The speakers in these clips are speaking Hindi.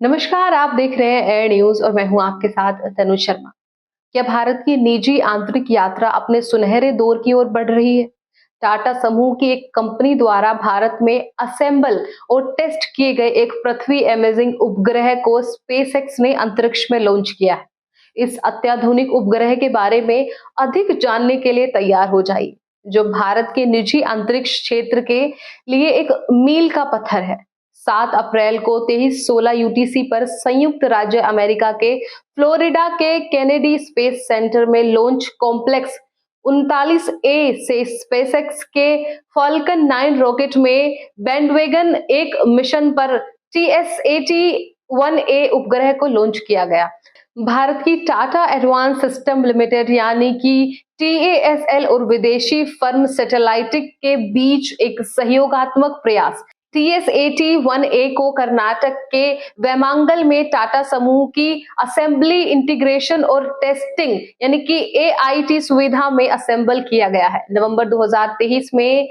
नमस्कार, आप देख रहे हैं एयर न्यूज और मैं हूं आपके साथ तनुज शर्मा। क्या भारत की निजी आंतरिक यात्रा अपने सुनहरे दौर की ओर बढ़ रही है? टाटा समूह की एक कंपनी द्वारा भारत में असेंबल और टेस्ट किए गए एक पृथ्वी इमेजिंग उपग्रह को स्पेसएक्स ने अंतरिक्ष में लॉन्च किया है। इस अत्याधुनिक उपग्रह के बारे में अधिक जानने के लिए तैयार हो जाइए, जो भारत के निजी अंतरिक्ष क्षेत्र के लिए एक मील का पत्थर है। 7 अप्रैल को 23:16 यूटीसी पर संयुक्त राज्य अमेरिका के फ्लोरिडा के केनेडी स्पेस सेंटर में लॉन्च कॉम्प्लेक्स 39A से स्पेसएक्स के फाल्कन 9 रॉकेट में बैंडवैगन एक मिशन पर TSAT-1A उपग्रह को लॉन्च किया गया। भारत की टाटा एडवांस सिस्टम लिमिटेड यानी कि TASL और विदेशी फर्म सैटेलाइटिक के बीच एक सहयोगात्मक प्रयास TSAT-1A को कर्नाटक के वैमांगल में टाटा समूह की असेंबली इंटीग्रेशन और टेस्टिंग यानी कि AIT सुविधा में असेंबल किया गया है। नवंबर 2023 में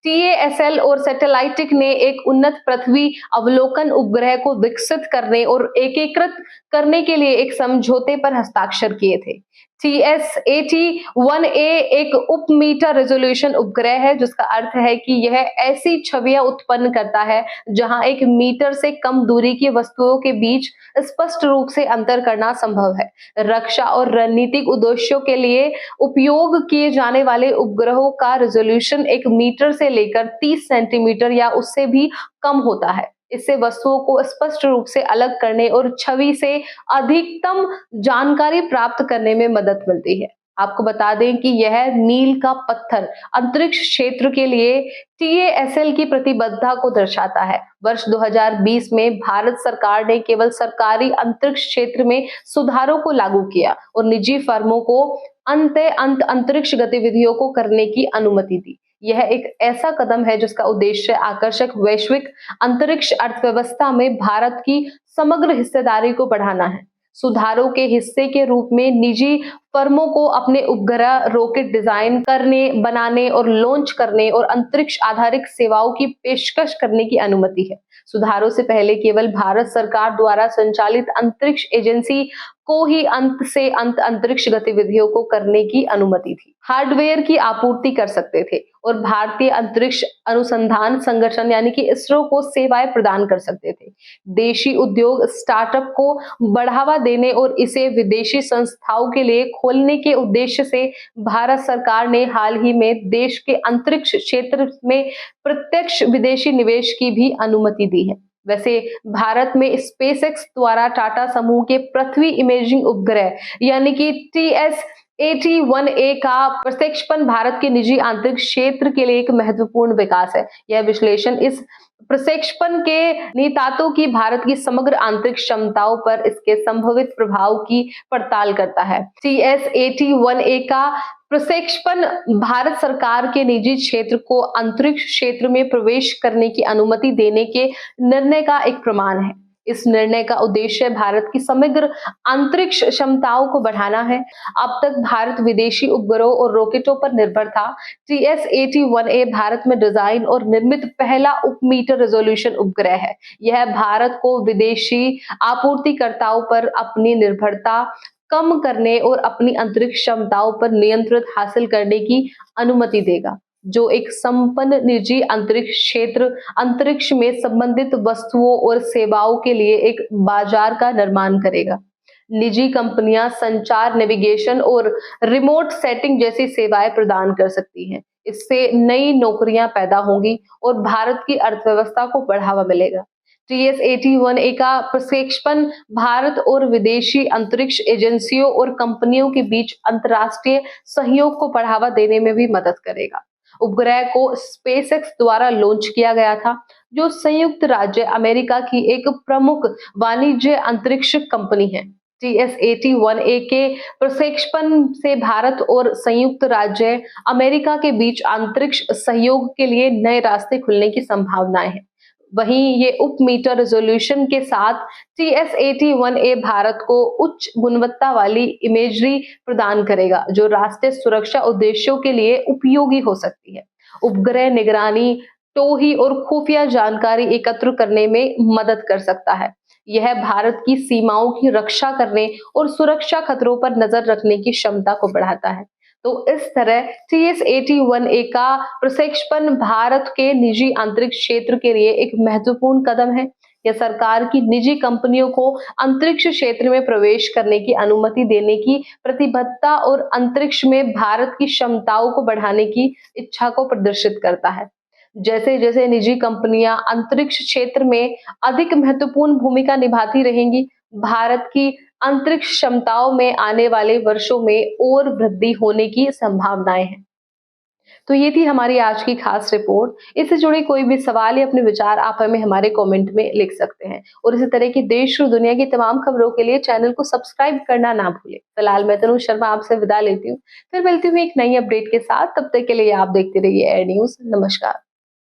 TASL और सैटेलाइटिक ने एक उन्नत पृथ्वी अवलोकन उपग्रह को विकसित करने और एकीकृत करने के लिए एक समझौते पर हस्ताक्षर किए थे। TSAT-1A एक उप मीटर रेजोल्यूशन उपग्रह है, जिसका अर्थ है कि यह ऐसी छवियां उत्पन्न करता है जहां 1 मीटर से कम दूरी की वस्तुओं के बीच स्पष्ट रूप से अंतर करना संभव है। रक्षा और रणनीतिक उद्देश्यों के लिए उपयोग किए जाने वाले उपग्रहों का रेजोल्यूशन 1 मीटर से लेकर 30 सेंटीमीटर या उससे भी कम होता है। इससे वस्तुओं को स्पष्ट रूप से अलग करने और छवि से अधिकतम जानकारी प्राप्त करने में मदद मिलती है। आपको बता दें कि यह मील का पत्थर अंतरिक्ष क्षेत्र के लिए TASL की प्रतिबद्धता को दर्शाता है। वर्ष 2020 में भारत सरकार ने केवल सरकारी अंतरिक्ष क्षेत्र में सुधारों को लागू किया और निजी फर्मों को अंत अंतरिक्ष गतिविधियों को करने की अनुमति दी। यह एक ऐसा कदम है जिसका उद्देश्य आकर्षक वैश्विक अंतरिक्ष अर्थव्यवस्था में भारत की समग्र हिस्सेदारी को बढ़ाना है। सुधारों के हिस्से के रूप में निजी फर्मों को अपने उपग्रह रॉकेट डिजाइन करने, बनाने और लॉन्च करने और अंतरिक्ष आधारित सेवाओं की पेशकश करने की अनुमति है। सुधारों से पहले केवल भारत सरकार द्वारा संचालित अंतरिक्ष एजेंसी को ही अंत से अंत अंतरिक्ष गतिविधियों को करने की अनुमति थी। हार्डवेयर की आपूर्ति कर सकते थे और भारतीय अंतरिक्ष अनुसंधान संगठन यानी कि इसरो को सेवाएं प्रदान कर सकते थे। देशी उद्योग स्टार्टअप को बढ़ावा देने और इसे विदेशी संस्थाओं के लिए खोलने के उद्देश्य से भारत सरकार ने हाल ही में देश के अंतरिक्ष क्षेत्र में प्रत्यक्ष विदेशी निवेश की भी अनुमति दी है। वैसे भारत में स्पेसएक्स द्वारा टाटा समूह के पृथ्वी इमेजिंग उपग्रह यानी कि TSAT-1A का प्रक्षेपण भारत के निजी अंतरिक्ष क्षेत्र के लिए एक महत्वपूर्ण विकास है। यह विश्लेषण इस प्रक्षेपण के निहितार्थों की भारत की समग्र अंतरिक्ष क्षमताओं पर इसके संभावित प्रभाव की पड़ताल करता है। TSAT-1A का प्रक्षेपण भारत सरकार के निजी क्षेत्र को अंतरिक्ष क्षेत्र में प्रवेश करने की अनुमति देने के निर्णय का एक प्रमाण है। इस निर्णय का उद्देश्य भारत की समग्र अंतरिक्ष क्षमताओं को बढ़ाना है। अब तक भारत विदेशी उपग्रहों और रॉकेटों पर निर्भर था। TSAT-1A भारत में डिजाइन और निर्मित पहला उप मीटर रेजोल्यूशन उपग्रह है। यह भारत को विदेशी आपूर्तिकर्ताओं पर अपनी निर्भरता कम करने और अपनी अंतरिक्ष क्षमताओं पर नियंत्रण हासिल करने की अनुमति देगा, जो एक संपन्न निजी अंतरिक्ष क्षेत्र अंतरिक्ष में संबंधित वस्तुओं और सेवाओं के लिए एक बाजार का निर्माण करेगा। निजी कंपनियां संचार, नेविगेशन और रिमोट सेटिंग जैसी सेवाएं प्रदान कर सकती हैं। इससे नई नौकरियां पैदा होंगी और भारत की अर्थव्यवस्था को बढ़ावा मिलेगा। TSAT-1A का प्रक्षेपण भारत और विदेशी अंतरिक्ष एजेंसियों और कंपनियों के बीच अंतर्राष्ट्रीय सहयोग को बढ़ावा देने में भी मदद करेगा। उपग्रह को स्पेसएक्स द्वारा लॉन्च किया गया था, जो संयुक्त राज्य अमेरिका की एक प्रमुख वाणिज्य अंतरिक्ष कंपनी है। TSAT-1A के प्रक्षेपण से भारत और संयुक्त राज्य अमेरिका के बीच अंतरिक्ष सहयोग के लिए नए रास्ते खुलने की संभावनाएं हैं। वहीं ये उप मीटर रेजोल्यूशन के साथ TSAT-1A भारत को उच्च गुणवत्ता वाली इमेजरी प्रदान करेगा, जो राष्ट्रीय सुरक्षा उद्देश्यों के लिए उपयोगी हो सकती है। उपग्रह निगरानी, टोही और खुफिया जानकारी एकत्र करने में मदद कर सकता है। यह भारत की सीमाओं की रक्षा करने और सुरक्षा खतरों पर नजर रखने की क्षमता को बढ़ाता है। तो इस तरह TS-81A का प्रक्षेपण भारत के निजी अंतरिक्ष क्षेत्र के लिए एक महत्वपूर्ण कदम है। यह सरकार की निजी कंपनियों को अंतरिक्ष क्षेत्र में प्रवेश करने की अनुमति देने की प्रतिबद्धता और अंतरिक्ष में भारत की क्षमताओं को बढ़ाने की इच्छा को प्रदर्शित करता है। जैसे जैसे निजी कंपनियां अंतरिक्ष क्षेत्र में अधिक महत्वपूर्ण भूमिका निभाती रहेंगी, भारत की अंतरिक्ष क्षमताओं में आने वाले वर्षों में और वृद्धि होने की संभावनाएं हैं। तो ये थी हमारी आज की खास रिपोर्ट। इससे जुड़े कोई भी सवाल या अपने विचार आप हमें हमारे कमेंट में लिख सकते हैं और इसी तरह की देश और दुनिया की तमाम खबरों के लिए चैनल को सब्सक्राइब करना ना भूलें। फिलहाल मैं तनु शर्मा आपसे विदा लेती हूँ, फिर मिलती हूँ एक नई अपडेट के साथ। तब तक के लिए आप देखते रहिए एयर न्यूज। नमस्कार।